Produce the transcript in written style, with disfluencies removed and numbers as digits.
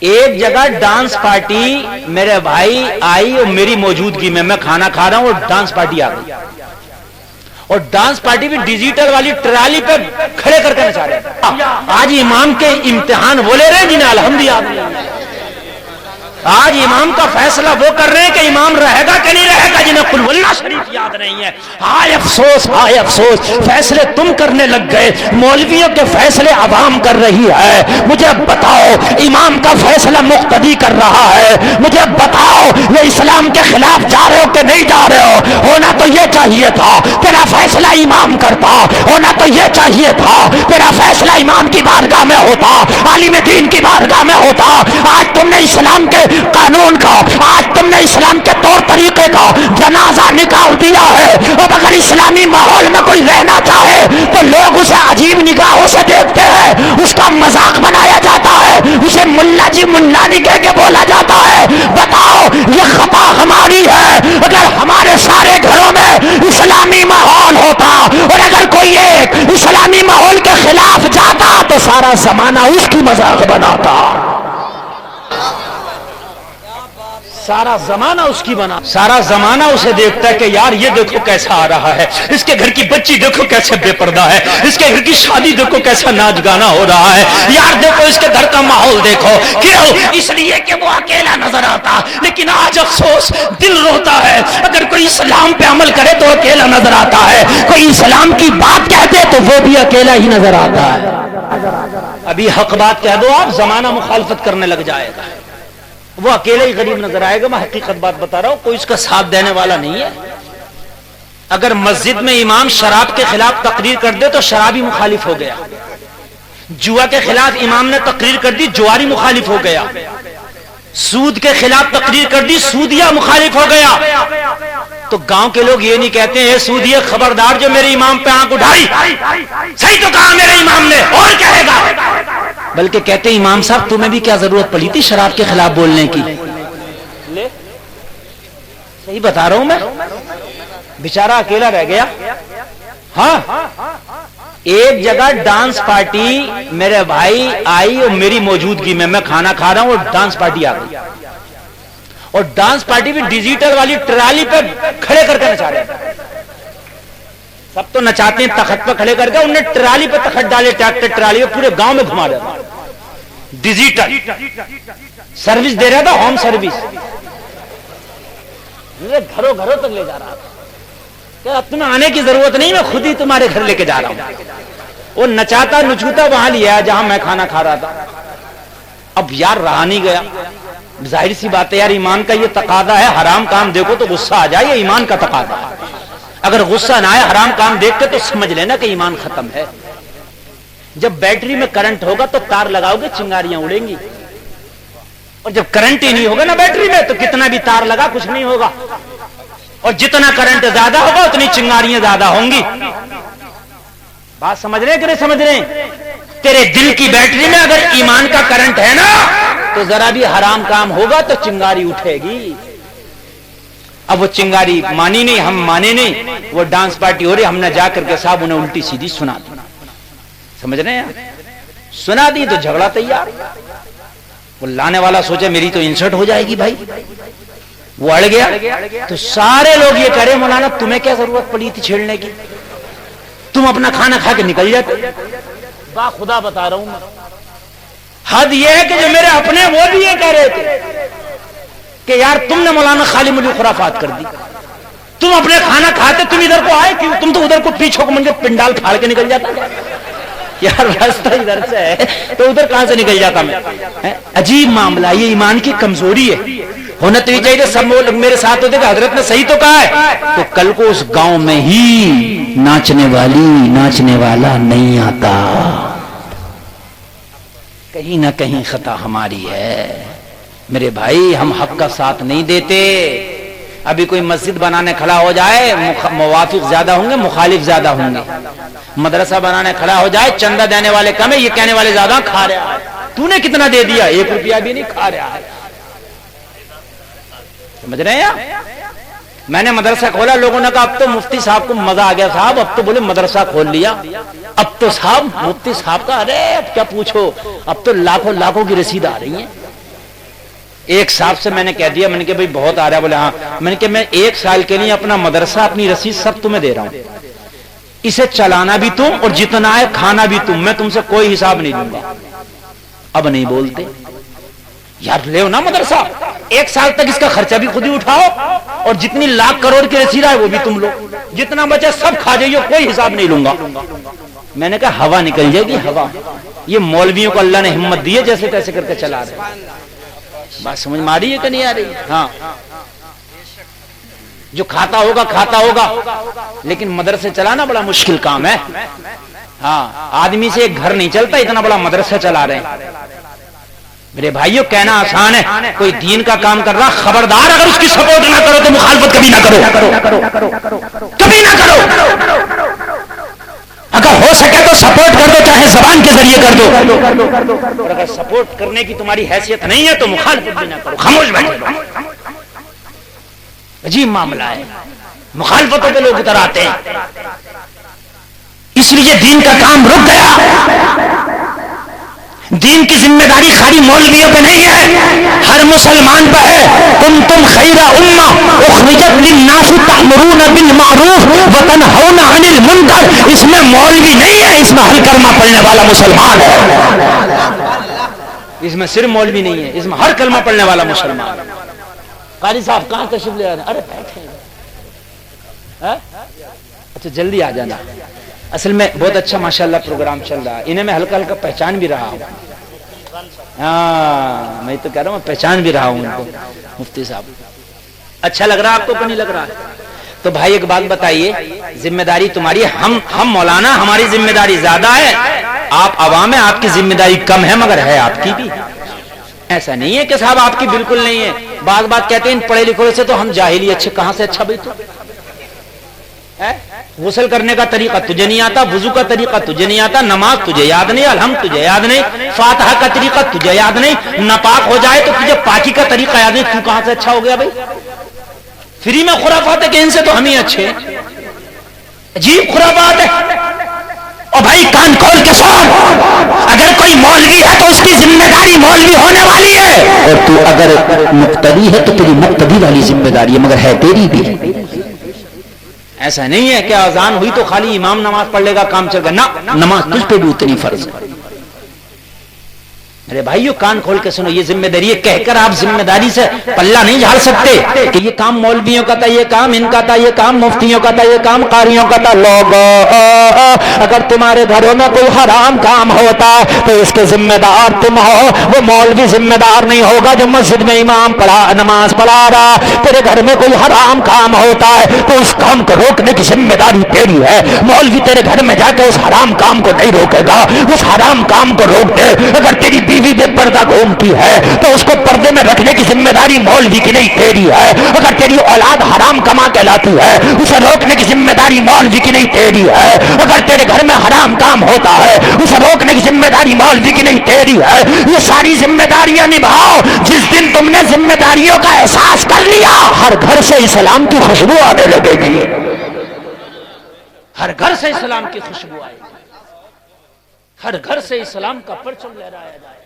ایک جگہ dance party میرے بھائی آئی اور میری موجودگی میں کھانا کھا رہا ہوں اور ڈانس پارٹی آ گئی، اور ڈانس پارٹی بھی ڈیجیٹل والی ٹرالی پہ کھڑے کر کے نچا رہے۔ آج امام کے امتحان وہ لے رہے ہیں جنہیں الحمدللہ، آج امام کا فیصلہ وہ کر رہے ہیں کہ امام رہے گا کہ نہیں رہے گا جنہیں قل واللہ شریف یاد نہیں ہے۔ ہائے افسوس، ہائے افسوس، فیصلے تم کرنے لگ گئے، مولویوں کے فیصلے عوام کر رہی ہے۔ مجھے بتاؤ امام کا فیصلہ مقتدی کر رہا ہے، مجھے بتاؤ یہ اسلام کے خلاف جا رہے ہو کہ نہیں جا رہے ہو؟ ہونا تو یہ چاہیے تھا تیرا فیصلہ امام کرتا، ہونا تو یہ چاہیے تھا تیرا فیصلہ امام کی بارگاہ میں ہوتا، عالم دین کی بارگاہ میں ہوتا۔ آج تم نے اسلام کے قانون کا، آج تم نے اسلام کے طور طریقے کا جنازہ نکال دیا ہے۔ اب اگر اسلامی ماحول میں کوئی رہنا چاہے تو لوگ اسے عجیب نگاہوں سے دیکھتے ہیں، اس کا مذاق بنایا جاتا ہے، اسے ملا جی ملا نہیں کہہ کے بولا جاتا ہے۔ بتاؤ یہ خطا ہماری ہے۔ اگر ہمارے سارے گھروں میں اسلامی ماحول ہوتا اور اگر کوئی ایک اسلامی ماحول کے خلاف جاتا تو سارا زمانہ اس کی مذاق بناتا، سارا زمانہ اس کی بنا، سارا زمانہ اسے دیکھتا ہے کہ یار یہ دیکھو کیسا آ رہا ہے، اس کے گھر کی بچی دیکھو کیسے بے پردہ ہے، اس کے گھر کی شادی دیکھو کیسا ناچ گانا ہو رہا ہے، یار دیکھو اس کے گھر کا ماحول دیکھو۔ کیوں؟ اس لیے کہ وہ اکیلا نظر آتا۔ لیکن آج افسوس، دل روتا ہے، اگر کوئی اسلام پہ عمل کرے تو اکیلا نظر آتا ہے، کوئی اسلام کی بات کہتے تو وہ بھی اکیلا ہی نظر آتا ہے۔ ابھی حق بات کہہ دو آپ، زمانہ مخالفت کرنے لگ جائے گا، وہ اکیلے ہی غریب نظر آئے گا۔ میں حقیقت بات بتا رہا ہوں، کوئی اس کا ساتھ دینے والا نہیں ہے۔ اگر مسجد میں امام شراب کے خلاف تقریر کر دے تو شرابی مخالف ہو گیا، جوا کے خلاف امام نے تقریر کر دی جواری مخالف ہو گیا، سود کے خلاف تقریر کر دی سودیا مخالف ہو گیا۔ تو گاؤں کے لوگ یہ نہیں کہتے ہیں سودیے خبردار جو میرے امام پہ آنکھ اٹھائی، صحیح تو کہا میرے امام نے اور کہے گا، بلکہ کہتے ہیں امام صاحب تمہیں بھی کیا ضرورت پڑی تھی شراب کے خلاف بولنے کی؟ صحیح بتا رہا ہوں میں، بیچارہ اکیلا رہ گیا۔ ہاں ایک جگہ ڈانس پارٹی میرے بھائی آئی اور میری موجودگی میں کھانا کھا رہا ہوں اور ڈانس پارٹی آ گئی، اور ڈانس پارٹی بھی ڈیجیٹل والی ٹرالی پہ کھڑے کر کے نچا رہے ہیں۔ سب تو نچاتے ہیں تخت پہ کھڑے کر کے، انہوں نے ٹرالی پہ تخت ڈالے، ٹریکٹر ٹرالی پہ پورے گاؤں میں گھما رہا تھا، ڈیجیٹل سروس دے رہا تھا، ہوم سروس، گھروں گھروں تک لے جا رہا تھا کہ تمہیں آنے کی ضرورت نہیں، میں خود ہی تمہارے گھر لے کے جا رہا ہوں۔ وہ نچاتا نچوتا وہاں لیا جہاں میں کھانا کھا رہا تھا۔ اب یار رہا نہیں گیا، ظاہر سی بات ہے یار ایمان کا یہ تقاضا ہے، حرام کام دیکھو تو غصہ آ جائے، یہ ایمان کا تقاضا ہے۔ اگر غصہ نہ آئے حرام کام دیکھ کے تو سمجھ لینا کہ ایمان ختم ہے۔ جب بیٹری میں کرنٹ ہوگا تو تار لگاؤ گے چنگاریاں اڑیں گی، اور جب کرنٹ ہی نہیں ہوگا نا بیٹری میں تو کتنا بھی تار لگا کچھ نہیں ہوگا، اور جتنا کرنٹ زیادہ ہوگا اتنی چنگاریاں زیادہ ہوں گی۔ بات سمجھ رہے ہیں کہ نہیں سمجھ رہے ہیں؟ تیرے دل کی بیٹری میں اگر ایمان کا کرنٹ ہے نا تو ذرا بھی حرام کام ہوگا تو چنگاری اٹھے گی۔ اب وہ چنگاری مانی نہیں، ہم مانے نہیں، وہ ڈانس پارٹی ہو رہی، ہم نے جا کر کے صاحب انہیں الٹی سیدھی سنا دی، سمجھ رہے ہیں؟ سنا دی تو جھگڑا تیار۔ وہ لانے والا سوچے میری تو انسلٹ ہو جائے گی بھائی، وہ اڑ گیا۔ تو سارے لوگ یہ کہہ رہے مولانا تمہیں کیا ضرورت پڑی تھی چھیڑنے کی، تم اپنا کھانا کھا کے نکل جاتے۔ با خدا بتا رہا ہوں میں، حد یہ ہے کہ جو میرے اپنے وہ بھی یہ کہہ رہے تھے کہ یار تم نے مولانا خالی مجھے خرافات کر دی، تم اپنے کھانا کھاتے تم ادھر کو آئے کیوں، تم تو ادھر کو پیچھے کو منجے پنڈال پھاڑ کے نکل جاتا یار، راستہ ادھر سے ہے تو ادھر کہاں سے نکل جاتا میں۔ عجیب معاملہ، یہ ایمان کی کمزوری ہے۔ ہونا تو یہ چاہیے سب لوگ میرے ساتھ ہوتے کہ حضرت نے صحیح تو کہا ہے، تو کل کو اس گاؤں میں ہی ناچنے والا نہیں آتا۔ کہیں نہ کہیں خطا ہماری ہے میرے بھائی، ہم حق کا ساتھ نہیں دیتے۔ ابھی کوئی مسجد بنانے کھڑا ہو جائے موافق زیادہ ہوں گے، مخالف زیادہ ہوں گے۔ مدرسہ بنانے کھڑا ہو جائے چندہ دینے والے کم ہے، یہ کہنے والے زیادہ کھا رہا ہے۔ تو نے کتنا دے دیا؟ 1 روپیہ بھی نہیں، کھا رہا ہے۔ سمجھ رہے ہیں؟ میں نے مدرسہ کھولا، لوگوں نے کہا اب تو مفتی صاحب کو مزہ آ گیا صاحب، اب تو بولے مدرسہ کھول لیا، اب تو صاحب مفتی صاحب کا ارے اب کیا پوچھو، اب تو لاکھوں کی رسید آ رہی ہیں۔ ایک صاحب سے میں نے کہہ دیا، میں نے کہا بھائی بہت آ رہا ہے، بولے ہاں، میں نے کہا میں 1 سال کے لیے اپنا مدرسہ اپنی رسید سب تمہیں دے رہا ہوں، اسے چلانا بھی تم اور جتنا ہے کھانا بھی تم، میں تم سے کوئی حساب نہیں لوں گا۔ اب نہیں بولتے یار، لے نا مدرسہ، 1 سال تک اس کا خرچہ بھی خود ہی اٹھاؤ اور جتنی لاکھ کروڑ کی رسید ہے وہ بھی تم لو، جتنا بچے سب کھا جائیے، کوئی حساب نہیں لوں گا۔ میں نے کہا ہوا نکل جائے گی، ہوا۔ یہ مولویوں کو اللہ نے ہمت دی ہے، جیسے تیسے کر کے چلا رہے۔ بات سمجھ میں آ رہی ہے کہ نہیں آ رہی؟ ہاں، جو کھاتا ہوگا، لیکن مدرسے چلانا بڑا مشکل کام ہے۔ ہاں، آدمی سے ایک گھر نہیں چلتا، اتنا بڑا مدرسہ چلا رہے ہیں۔ میرے بھائیوں، کہنا آسان ہے، کوئی دین کا کام کر رہا، خبردار اگر اس کی سپورٹ نہ کرو تو مخالفت کبھی نہ کرو، کبھی نہ کرو۔ اگر ہو سکے تو سپورٹ کر دو، چاہے زبان کے ذریعے کر دو، اور اگر سپورٹ کرنے کی تمہاری حیثیت نہیں ہے تو مخالفت بھی نہ کرو، خاموش بیٹھے رہو۔ عجیب معاملہ ہے، مخالفتوں پہ لوگ اتر آتے ہیں، اس لیے دین کا کام رک گیا۔ دین کی ذمہ داری خالی مولویوں پہ نہیں ہے، ہر مسلمان پہ ہے۔ کنتم خیر امہ اخرجت للناس تأمرون بالمعروف وتنہون عن المنکر۔ اس میں مولوی نہیں ہے، اس میں ہر کلمہ پڑھنے والا مسلمان ہے۔ اس میں صرف مولوی نہیں ہے، اس میں ہر کلمہ پڑھنے والا مسلمان ہے۔ قاری صاحب کہاں تشریف لے آنا؟ ارے بیٹھے، اچھا جلدی آ جانا۔ اصل میں بہت اچھا ماشاءاللہ پروگرام چل رہا ہے، انہیں میں ہلکا ہلکا پہچان بھی رہا ہوں۔ ہاں، میں تو کہہ رہا ہوں پہچان بھی رہا ہوں ان کو، مفتی صاحب۔ اچھا لگ رہا آپ کو کہ نہیں لگ رہا؟ تو بھائی ایک بات بتائیے، ذمہ داری تمہاری، ہم مولانا، ہماری ذمہ داری زیادہ ہے، آپ عوام ہیں، آپ کی ذمہ داری کم ہے، مگر ہے آپ کی بھی۔ ایسا نہیں ہے کہ صاحب آپ کی بالکل نہیں ہے۔ بعض بات کہتے ہیں پڑھے لکھے سے تو ہم جاہل ہی اچھے، کہاں سے اچھا بھائی؟ تو غسل کرنے کا طریقہ تجھے نہیں آتا، وضو کا طریقہ تجھے نہیں آتا، نماز تجھے یاد نہیں، الحمد تجھے یاد نہیں، فاتحہ کا طریقہ تجھے یاد نہیں، ناپاک ہو جائے تو تجھے پاکی کا طریقہ یاد نہیں، تو کہاں سے اچھا ہو گیا بھائی؟ فری میں خرافات ہے کہ ان سے تو ہم ہی اچھے ہیں، عجیب خرافات ہے۔ اور بھائی کان کھول کے سن، اگر کوئی مولوی ہے تو اس کی ذمہ داری مولوی ہونے والی ہے، اور تو اگر مقتدی ہے تو تیری مقتدی والی ذمہ داری ہے، مگر ہے تیری بھی۔ ایسا نہیں ہے کہ اذان ہوئی تو خالی امام نماز پڑھ لے گا کام چل گا، نہ، نماز تجھ پہ بھی اتنی فرض ہے۔ میرے بھائیو کان کھول کے سنو، یہ ذمہ داری ہے، کہہ کر آپ ذمہ داری سے پلہ نہیں جھاڑ سکتے کہ یہ کام مولویوں کا تھا، یہ کام ان کا تھا، یہ کام مفتیوں کا تھا، یہ کام قاریوں کا تھا۔ لوگوں، اگر تمہارے گھروں میں کوئی حرام کام ہوتا ہے تو اس کے ذمہ دار تم ہو، وہ مولوی ذمہ دار نہیں ہوگا جو مسجد میں امام نماز پڑھا رہا۔ تیرے گھر میں کوئی حرام کام ہوتا ہے تو اس کام کو روکنے کی ذمہ داری تیری ہے۔ مولوی تیرے گھر میں جا کے اس حرام کام کو نہیں روکے گا، اس حرام کام کو روک دے۔ اگر تیری بیوی بے پردہ گھومتی ہے تو اس کو پردے میں رکھنے کی ذمہ داری مولوی کی نہیں تیری ہے۔ اگر تیری اولاد حرام کما کے لاتی ہے اسے روکنے کی ذمہ داری مولوی کی نہیں تیری ہے۔ اگر تیرے گھر میں حرام کام ہوتا ہے اسے روکنے کی ذمہ داری مولوی کی نہیں تیری ہے۔ یہ ساری ذمہ داریاں نبھاؤ۔ جس دن تم نے ذمہ داریوں کا احساس کر لیا، ہر گھر سے اسلام کی خوشبو آنے لگے گی، ہر گھر سے اسلام کی خوشبو آئے گی، ہر گھر سے اسلام کا پرچم لہرایا جائے۔